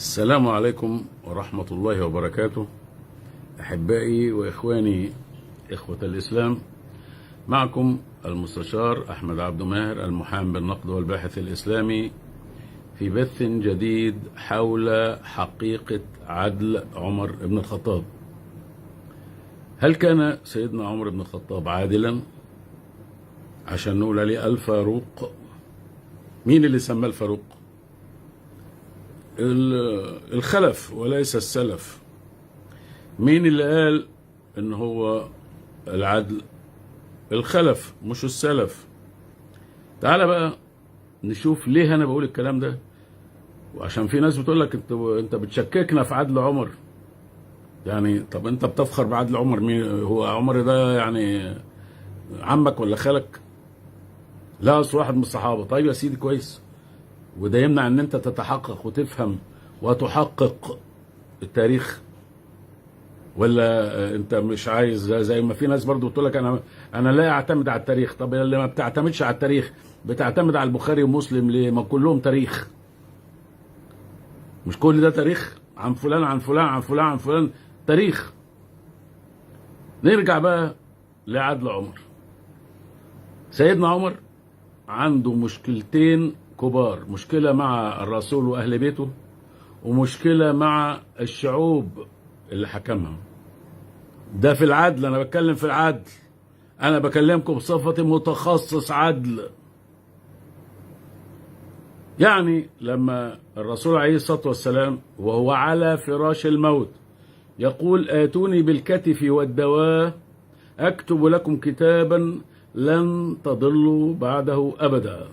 السلام عليكم ورحمة الله وبركاته. أحبائي وإخواني إخوة الإسلام، معكم المستشار أحمد عبد ماهر، المحامي بالنقد والباحث الإسلامي، في بث جديد حول حقيقة عدل عمر بن الخطاب. هل كان سيدنا عمر بن الخطاب عادلا عشان نقول عليه الفاروق؟ مين اللي سماه الفاروق؟ الخلف وليس السلف. مين اللي قال ان هو العدل؟ الخلف مش السلف. تعال بقى نشوف ليه انا بقول الكلام ده. وعشان في ناس بتقول لك انت بتشككنا في عدل عمر. يعني طب انت بتفخر بعدل عمر؟ مين هو عمر ده؟ يعني عمك ولا خالك؟ لا، اصل واحد من الصحابه. طيب يا سيدي، كويس. وده يمنع ان انت تتحقق وتفهم وتحقق التاريخ؟ ولا انت مش عايز؟ زي ما في ناس برضو بتقول لك انا لا اعتمد على التاريخ. طب اللي ما بتعتمدش على التاريخ بتعتمد على البخاري ومسلم ليه؟ ما كلهم تاريخ. مش كل ده تاريخ عن فلان عن فلان عن فلان عن فلان؟ تاريخ. نرجع بقى لعدل عمر. سيدنا عمر عنده مشكلتين كبار: مشكلة مع الرسول وأهل بيته، ومشكلة مع الشعوب اللي حكمها. ده في العدل، أنا بتكلم في العدل. أنا بكلمكم بصفتي متخصص عدل. يعني لما الرسول عليه الصلاة والسلام وهو على فراش الموت يقول: آتوني بالكتف والدواء أكتب لكم كتابا لن تضلوا بعده أبدا.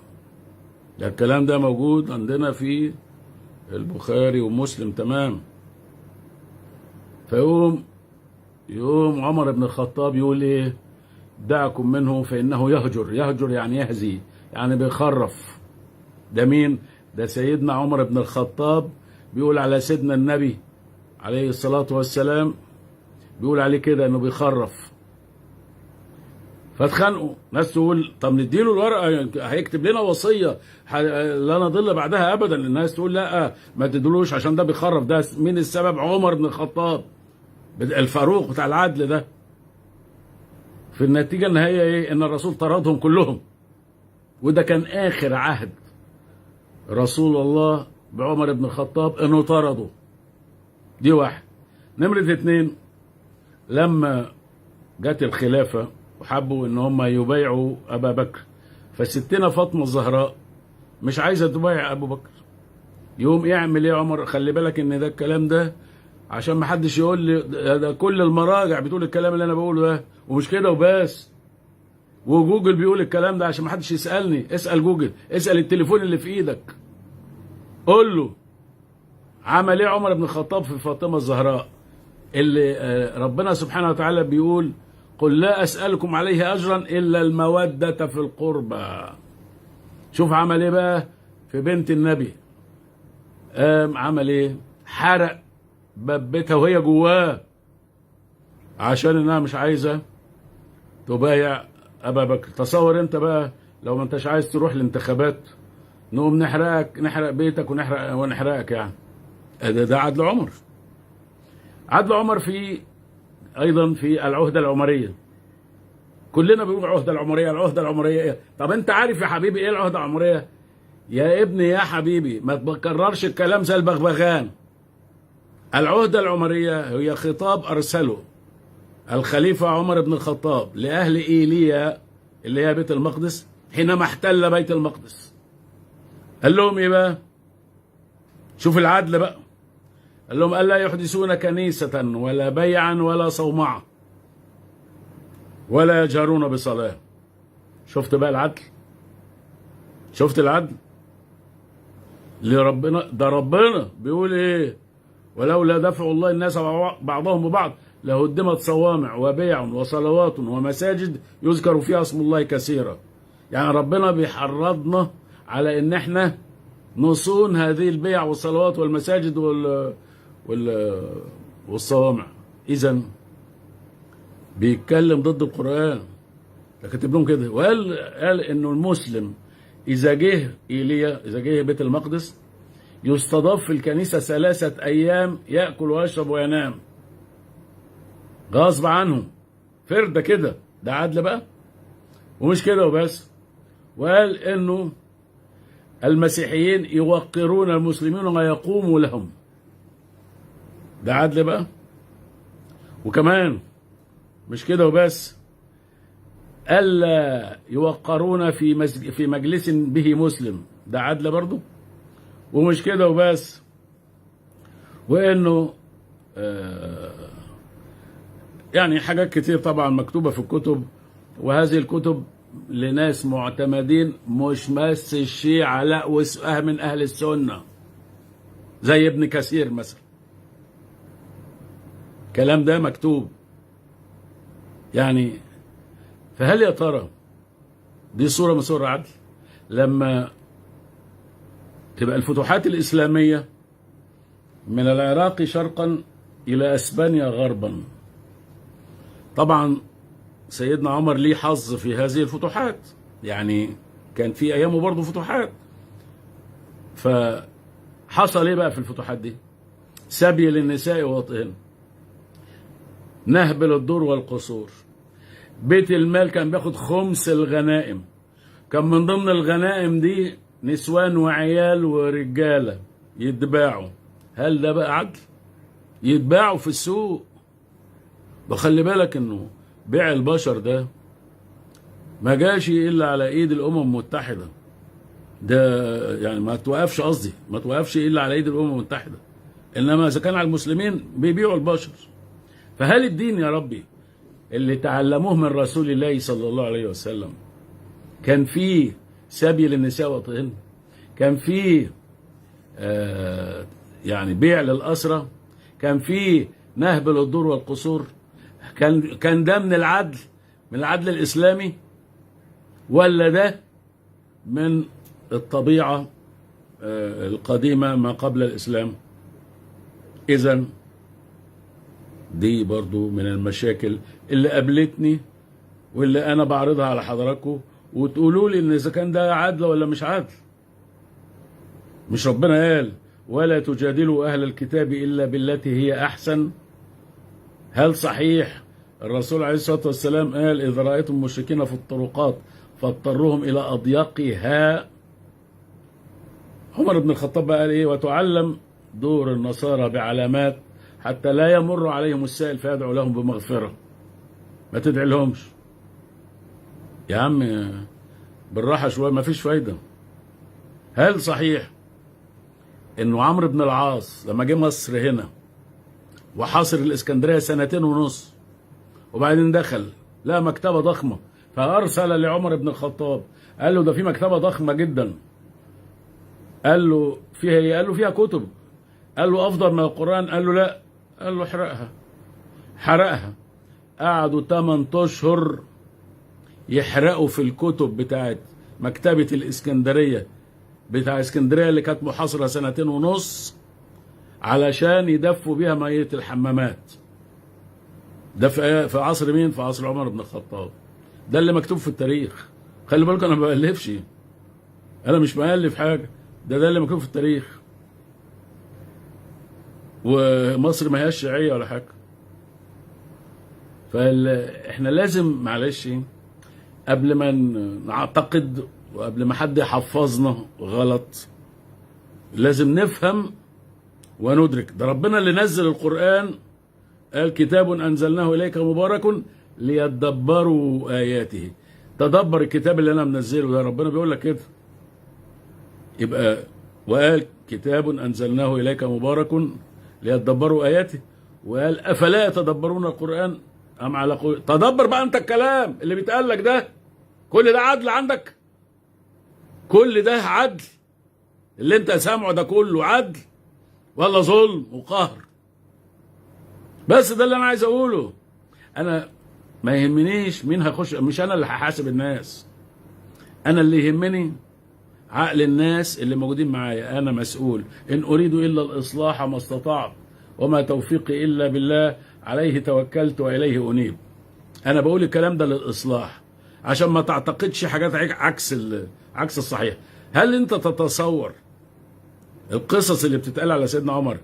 ده الكلام ده موجود عندنا في البخاري ومسلم، تمام. فيقوم عمر بن الخطاب يقول ايه؟ دعكم منه فإنه يهجر. يهجر يعني يهزي، يعني بيخرف. ده مين؟ ده سيدنا عمر بن الخطاب بيقول على سيدنا النبي عليه الصلاة والسلام، بيقول عليه كده انه بيخرف. فاتخانقوا. ناس تقول طب نديله الورقه هيكتب لنا وصيه لا نضل بعدها ابدا. الناس تقول لا، ما تدلوش عشان ده بيخرف. ده مين السبب؟ عمر بن الخطاب الفاروق بتاع العدل ده. في النتيجه النهائيه ايه؟ ان الرسول طردهم كلهم. وده كان اخر عهد رسول الله بعمر بن الخطاب، انه طرده. دي واحد. نمرة اتنين، لما جت الخلافه وحبوا ان هم يبايعوا ابا بكر، فستنا فاطمه الزهراء مش عايزه تبايع ابو بكر. يقوم يعمل ايه عمر؟ خلي بالك ان ده الكلام ده عشان ما حدش يقول لي ده كل المراجع بتقول الكلام اللي انا بقوله ده، ومش كده وبس. وجوجل بيقول الكلام ده عشان ما حدش يسالني. اسال جوجل، اسال التليفون اللي في ايدك، قول له عمل ايه عمر بن الخطاب في فاطمه الزهراء اللي ربنا سبحانه وتعالى بيقول: قل لا أسألكم عليه أجرا إلا المودة في القربى. شوف عمل إيه بقى في بنت النبي. عمل إيه؟ حرق باب بيتها وهي جواه عشان إنها مش عايزة تبايع أبا بكر. تصور أنت بقى لو ما أنتش عايز تروح الانتخابات، نقوم نحرقك، نحرق بيتك ونحرقك. يعني ده عدل عمر. عدل عمر ايضا في العهده العمريه. كلنا بنقول العهده العمريه العهده العمريه ايه؟ طب انت عارف يا حبيبي ايه العهده العمريه؟ يا ابني يا حبيبي ما تكررش الكلام زي البغبغان. العهده العمريه هي خطاب ارسله الخليفه عمر بن الخطاب لاهل ايليا اللي هي بيت المقدس حينما احتل بيت المقدس. قال لهم ايه بقى؟ شوف العدل بقى. قال لهم: ألا يحدثون كنيسة ولا بيعا ولا صومعة ولا يجهرون بصلاة. شفت بقى العدل؟ شفت العدل؟ لربنا ده ربنا بيقول ايه؟ ولولا دفع الله الناس بعضهم ببعض لهدمت صوامع وبيع وصلوات ومساجد يذكر فيها اسم الله كثيرا. يعني ربنا بيحرضنا على ان احنا نصون هذه البيع والصلوات والمساجد والصوامع. اذا بيتكلم ضد القرآن. كاتب لهم كده. وقال انه المسلم اذا جه ايليا، اذا جه بيت المقدس، يستضاف في الكنيسة 3 أيام، يأكل ويشرب وينام غصب عنهم، فردة كده. ده عدل بقى؟ ومش كده وبس، وقال إنه المسيحيين يوقرون المسلمين ويقوموا لهم. ده عدل بقى؟ وكمان مش كده وبس، ألا يوقرون في مجلس به مسلم. ده عدل برضه؟ ومش كده وبس، وإنه يعني حاجات كتير طبعا مكتوبة في الكتب، وهذه الكتب لناس معتمدين، مش بس الشيعة، لا، من أهل السنة زي ابن كثير مثلا. الكلام ده مكتوب يعني. فهل يا ترى دي صورة من صور العدل لما تبقى الفتوحات الإسلامية من العراق شرقا إلى أسبانيا غربا؟ طبعا سيدنا عمر ليه حظ في هذه الفتوحات، يعني كان في أيامه برضه فتوحات. فحصل إيه بقى في الفتوحات دي؟ سبي للنساء ووطئهن، نهب للدور والقصور، بيت المال كان بياخد 5 الغنائم، كان من ضمن الغنائم دي نسوان وعيال ورجالة يتباعوا. هل ده بقى عدل؟ يتباعوا في السوق. وخلي بالك انه بيع البشر ده ما جاش الا على ايد الامم المتحدة. ده يعني ما توقفش الا على ايد الامم المتحدة، انما اذا كان على المسلمين بيبيعوا البشر. فهل الدين يا ربي اللي تعلموه من رسول الله صلى الله عليه وسلم كان فيه سبي للنساء وطئهن؟ كان فيه يعني بيع للأسرة؟ كان فيه نهب للدور والقصور؟ كان ده من العدل، من العدل الإسلامي، ولا ده من الطبيعة القديمة ما قبل الإسلام؟ إذن دي برضو من المشاكل اللي قابلتني واللي أنا بعرضها على حضراتكم، وتقولوا لي إن إذا كان ده عدل ولا مش عدل. مش ربنا قال ولا تجادلوا أهل الكتاب إلا بالتي هي أحسن؟ هل صحيح الرسول عليه الصلاة والسلام قال إذا رأيتم مشركين في الطرقات فاضطروهم إلى أضيقها؟ عمر بن الخطاب قال إيه؟ وتعلم دور النصارى بعلامات حتى لا يمر عليهم السائل فيدعو لهم بمغفرة. ما تدعي لهمش يا عم، بالراحة شوية، ما فيش فايدة. هل صحيح انه عمرو بن العاص لما جه مصر هنا وحاصر الاسكندرية 2.5 سنة وبعدين دخل لقى مكتبة ضخمة، فأرسل لعمر بن الخطاب قال له ده في مكتبة ضخمة جدا، قال له فيها ايه؟ قال له فيها كتب. قال له أفضل من القرآن؟ قال له لا. قال له حرقها. قعدوا 8 أشهر يحرقوا في الكتب بتاعت مكتبة الإسكندرية، بتاع اسكندرية اللي كانت محاصرة 2.5 سنة، علشان يدفوا بيها مية الحمامات. ده في عصر مين؟ في عصر عمر بن الخطاب. ده اللي مكتوب في التاريخ. خلي بالكم أنا ما بألفش، أنا مش بألف حاجة، ده اللي مكتوب في التاريخ. ومصر ما هياش شيعية ولا حاجة. فاحنا لازم معلش قبل ما نعتقد وقبل ما حد يحفظنا غلط لازم نفهم وندرك. ده ربنا اللي نزل القرآن قال كتاب أنزلناه إليك مبارك ليدبروا آياته. تدبر الكتاب اللي أنا منزله ده، ربنا بيقول لك كده. يبقى وقال كتاب أنزلناه إليك مبارك ليدبروا آياته، وقال أفلا يتدبرون القرآن أم على تدبر بقى أنت الكلام اللي بيتقال لك ده. كل ده عدل عندك؟ كل ده عدل؟ اللي انت سامعه ده كله عدل ولا ظلم وقهر؟ بس ده اللي انا عايز اقوله. انا ما يهمنيش مين هيخش، مش انا اللي هحاسب الناس، انا اللي يهمني عقل الناس اللي موجودين معايا. انا مسؤول، ان اريد الا الاصلاح ما استطعت وما توفيقي الا بالله عليه توكلت واليه انيب. انا بقول الكلام ده للاصلاح عشان ما تعتقدش حاجات عكس الصحيح. هل انت تتصور القصص اللي بتتقال على سيدنا عمر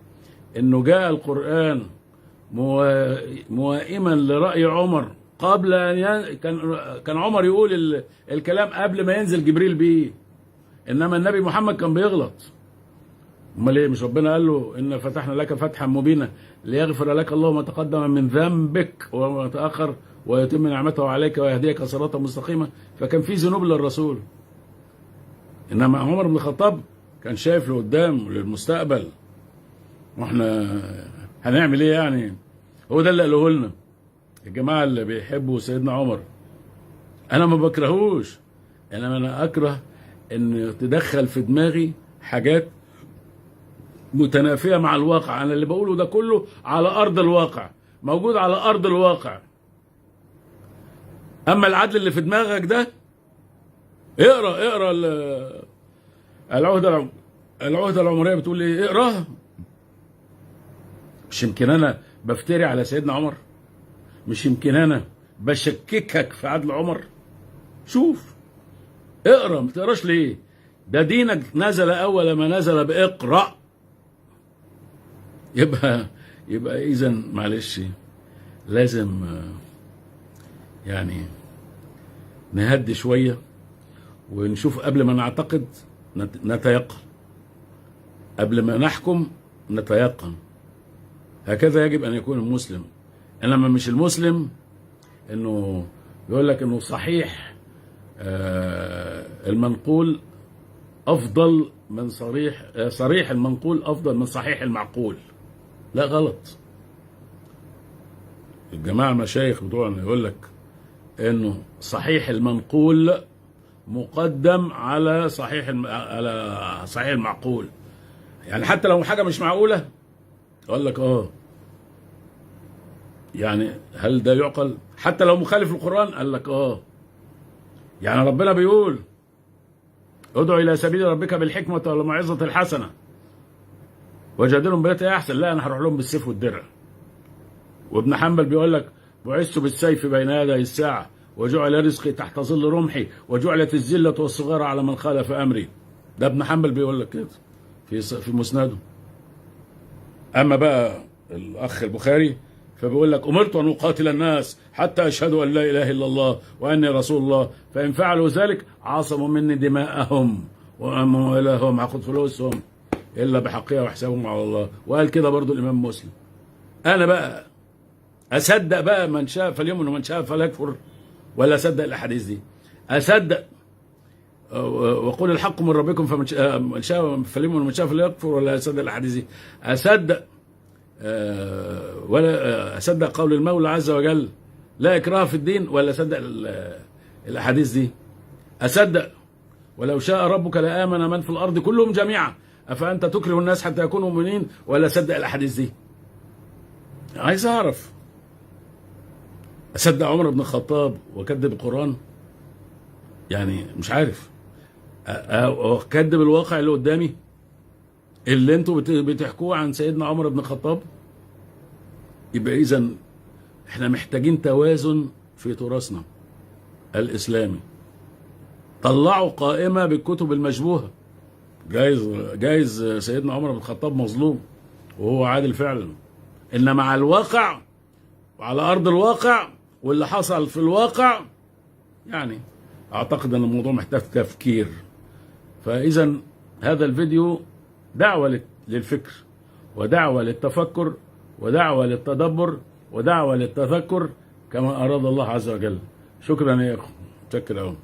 انه جاء القرآن موائما لرأي عمر قبل ان كان عمر يقول الكلام قبل ما ينزل جبريل بيه، انما النبي محمد كان بيغلط. امال ايه؟ مش ربنا قال له ان فتحنا لك فتحا مبينا ليغفر لك الله ما تقدم من ذنبك وما تاخر ويتم نعمته عليك ويهديك صراطا مستقيما؟ فكان في ذنوب للرسول. انما عمر بن الخطاب كان شايف لقدام للمستقبل. واحنا هنعمل ايه يعني؟ هو ده اللي قاله لنا الجماعه اللي بيحبوا سيدنا عمر. انا ما بكرهوش، انما انا اكره ان تدخل في دماغي حاجات متنافيه مع الواقع. انا اللي بقوله ده كله على ارض الواقع، موجود على ارض الواقع. اما العدل اللي في دماغك ده، اقرا العهده العمريه بتقول ايه؟ اقراها. مش يمكن انا بفتري على سيدنا عمر؟ مش يمكن انا بشككك في عدل عمر؟ شوف، اقرا. ما تقراش ليه؟ ده دينك نزل اول ما نزل باقرا. يبقى اذا معلش لازم يعني نهدي شويه ونشوف قبل ما نعتقد نتيقن، قبل ما نحكم نتيقن. هكذا يجب ان يكون المسلم. انما مش المسلم انه يقول لك انه صحيح المنقول افضل من صريح المنقول افضل من صحيح المعقول. لا، غلط. الجماعه المشايخ بتوعنا يقول لك انه صحيح المنقول مقدم على صحيح المعقول. يعني حتى لو حاجه مش معقوله يقول لك يعني هل ده يعقل؟ حتى لو مخالف للقرآن قال لك يعني ربنا بيقول ادعو الى سبيل ربك بالحكمه والموعظه الحسنه وجادلهم بالتي احسن. لا، انا هروح لهم بالسيف والدرع. وابن حنبل بيقول لك بعثت بالسيف بين يدي الساعه وجعل رزقي تحت ظل رمحي وجعلت الذله والصغار على من خالف امري. ده ابن حنبل بيقول لك كده في مسنده. اما بقى الاخ البخاري فبيقول لك امرت ان اقاتل الناس حتى اشهدوا ان لا اله الا الله واني رسول الله، فان فعلوا ذلك عصموا مني دماءهم واموالهم، هاخد فلوسهم الا بحقها وحسابهم على الله. وقال كده برضو الامام مسلم. انا بقى اصدق بقى من شاء فليؤمن ومن شاء فليكفر، ولا اصدق الاحاديث دي؟ اصدق وقول الحق من ربكم فمن شاء فليؤمن ومن شاء فليكفر، ولا اصدق الاحاديث دي؟ اصدق ولا اصدق قول المولى عز وجل لا اكراه في الدين، ولا اصدق الاحاديث دي؟ اصدق ولو شاء ربك لآمن من في الارض كلهم جميعا افانت تكره الناس حتى يكونوا مؤمنين، ولا اصدق الاحاديث دي؟ عايز اعرف. اصدق عمر بن الخطاب واكذب القرآن؟ يعني مش عارف. اكذب الواقع اللي قدامي اللي انتوا بتحكوه عن سيدنا عمر بن الخطاب؟ يبقى اذا احنا محتاجين توازن في تراثنا الاسلامي. طلعوا قائمه بالكتب المشبوهه. جايز سيدنا عمر بن الخطاب مظلوم وهو عادل فعلا، انما على الواقع وعلى ارض الواقع واللي حصل في الواقع يعني اعتقد ان الموضوع محتاج تفكير. فاذا هذا الفيديو دعوة للفكر ودعوة للتفكر ودعوة للتدبر ودعوة للتذكر كما أراد الله عز وجل. شكرا يا أخو، شكرا.